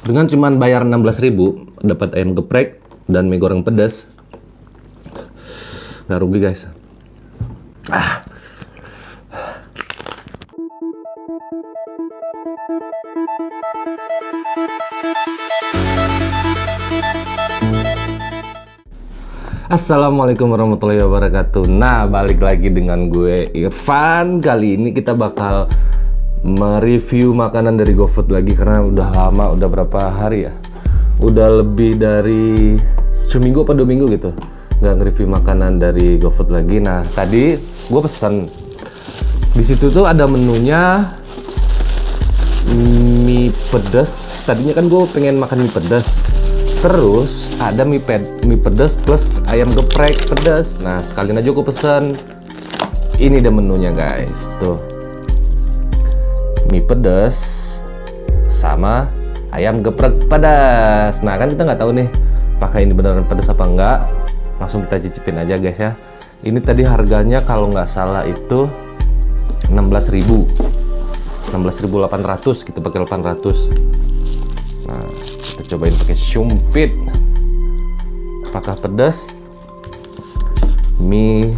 Dengan cuman bayar 16.000 dapat ayam geprek dan mie goreng pedas. Nggak rugi guys. Assalamualaikum warahmatullahi wabarakatuh. Nah, balik lagi dengan gue Irfan. Kali ini kita bakal mereview makanan dari GoFood lagi karena udah lama, udah berapa hari ya? Udah lebih dari seminggu apa 2 minggu gitu nggak nge-review makanan dari GoFood lagi. Nah, tadi gue pesan di situ tuh ada menunya mie pedas. Tadinya kan gue pengen makan mie pedas. Terus ada mie pedas plus ayam geprek pedas. Nah, sekalian aja gue pesan. Ini deh menunya guys. Tuh. Mie pedas sama ayam geprek pedas. Nah, kan kita nggak tahu nih apakah ini beneran pedas apa enggak. Langsung kita cicipin aja guys ya. Ini tadi harganya kalau nggak salah itu 16.000. 16.800 gitu, pakai 800. Nah, kita cobain pakai sumpit. Apakah pedas? Mie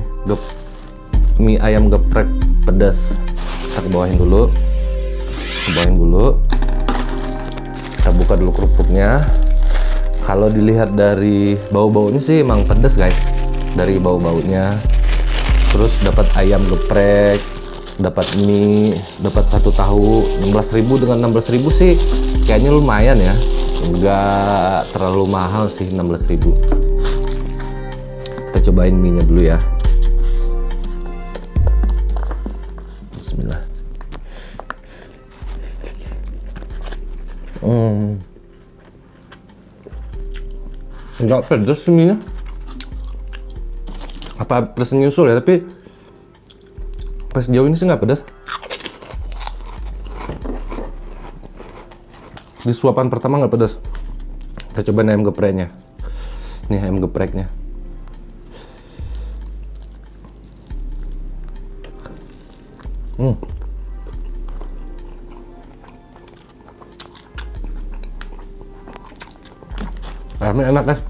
ayam geprek pedas. Kita kebawahin dulu. Kita buka dulu kerupuknya. Kalau dilihat dari bau-baunya sih emang pedas guys. Dari bau-baunya. Terus dapat ayam geprek, dapat mie, dapat 1 tahu. 16.000 dengan 16.000 sih kayaknya lumayan ya. Enggak terlalu mahal sih 16.000. Kita cobain mie-nya dulu ya. Bismillah. Enggak pedas sih mie-nya. Apa pedas nyusul ya, tapi pas sejauh ini sih nggak pedas. Di suapan pertama nggak pedas. Kita coba ayam gepreknya. Nih ayam gepreknya. Ayamnya enak guys.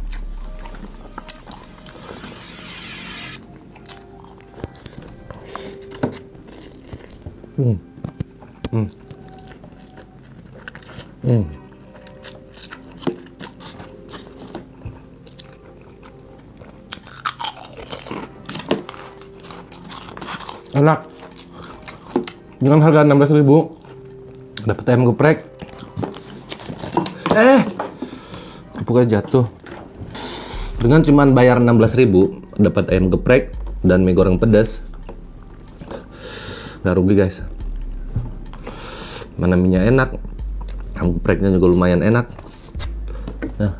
Enak. Dengan harga 16.000 dapat ayam geprek. Kerupuknya jatuh. Dengan cuman bayar 16.000 dapat ayam geprek dan mie goreng pedas. Nggak rugi guys. Mana minyak enak, ayam gepreknya juga lumayan enak. Nah.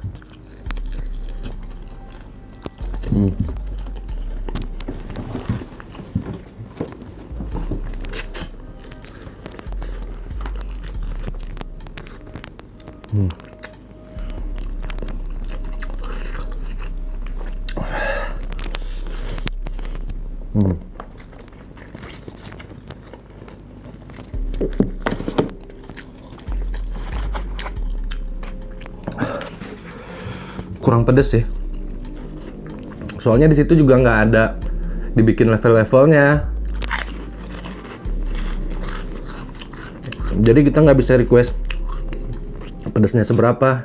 Kurang pedes sih. Soalnya di situ juga nggak ada dibikin level-levelnya. Jadi kita nggak bisa request pedesnya seberapa.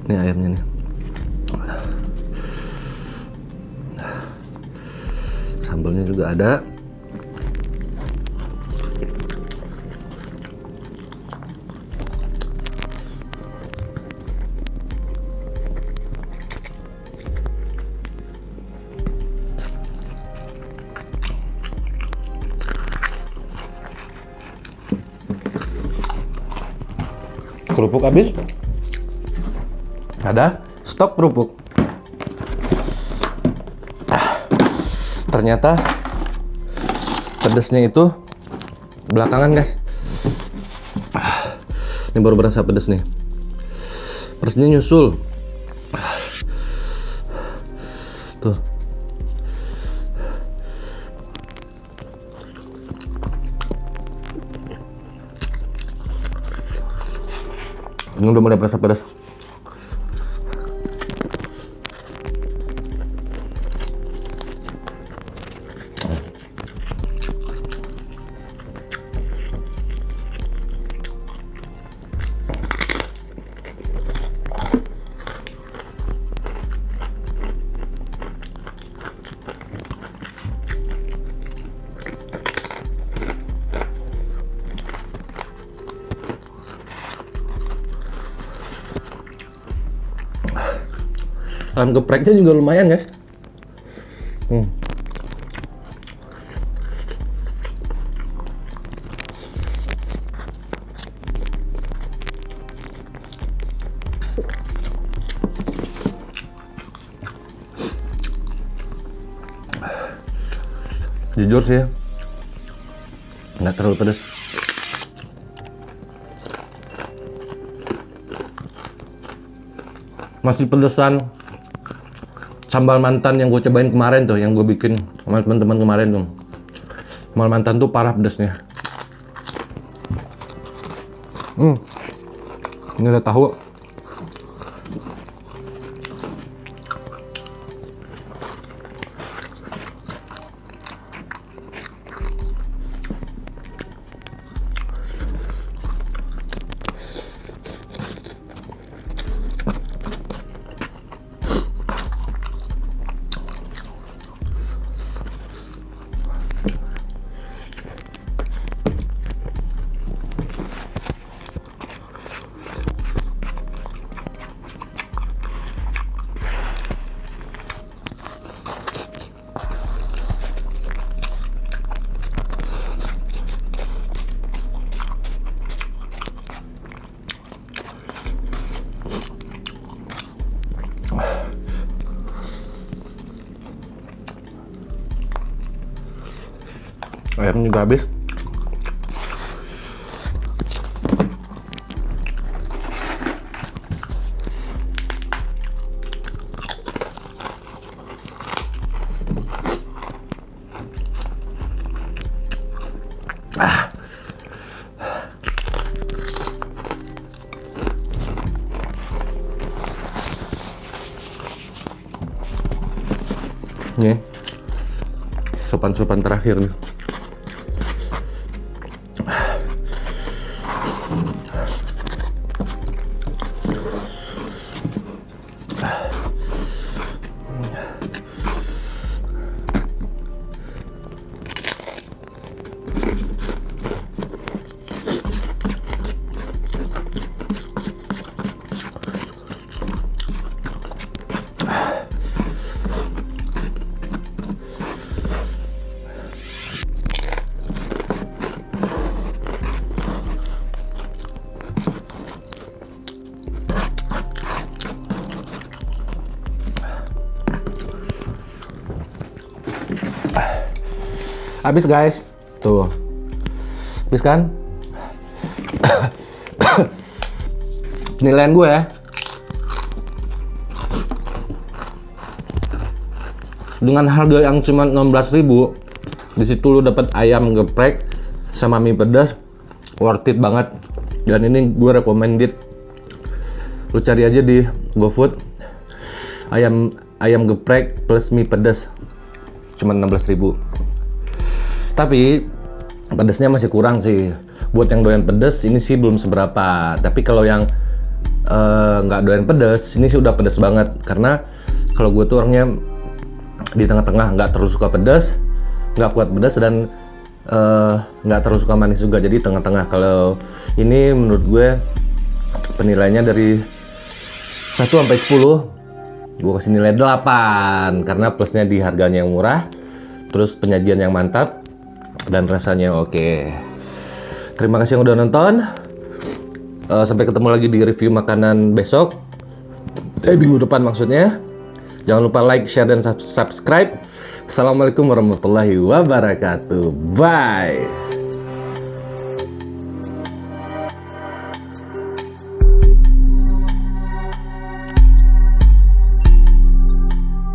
Ini ayamnya nih. Sambalnya juga ada. Kerupuk habis. Ada stok kerupuk. Ternyata pedesnya itu belakangan guys. Ini baru berasa pedes nih. Pedesnya nyusul. Tuh. Ini udah mulai berasa pedas. Ayam gepreknya juga lumayan guys. Jujur sih ya, nggak terlalu pedas. Masih pedesan sambal mantan yang gue cobain kemarin tuh, yang gue bikin sama teman-teman kemarin tuh. Sambal mantan tuh parah pedesnya. Ini ada tahu. Ayamnya juga habis. Ini sopan-sopan terakhir nih. Habis guys, tuh, habis kan? Penilaian gue ya, dengan harga yang cuma 16.000, di situ lu dapat ayam geprek sama mie pedas, worth it banget. Dan ini gue recommended, lu cari aja di GoFood, ayam geprek plus mie pedas, cuma 16.000. Tapi pedesnya masih kurang sih. Buat yang doyan pedes ini sih belum seberapa. Tapi kalau yang nggak doyan pedes, ini sih udah pedes banget. Karena kalau gue tuh orangnya di tengah-tengah, nggak terlalu suka pedes, nggak kuat pedes, dan nggak terlalu suka manis juga. Jadi tengah-tengah. Kalau ini menurut gue penilaiannya dari 1 sampai 10, gue kasih nilai 8 karena plusnya di harganya yang murah, terus penyajian yang mantap, dan rasanya oke. Terima kasih yang udah nonton. Sampai ketemu lagi di review makanan besok. Minggu depan maksudnya. Jangan lupa like, share, dan subscribe. Assalamualaikum warahmatullahi wabarakatuh. Bye.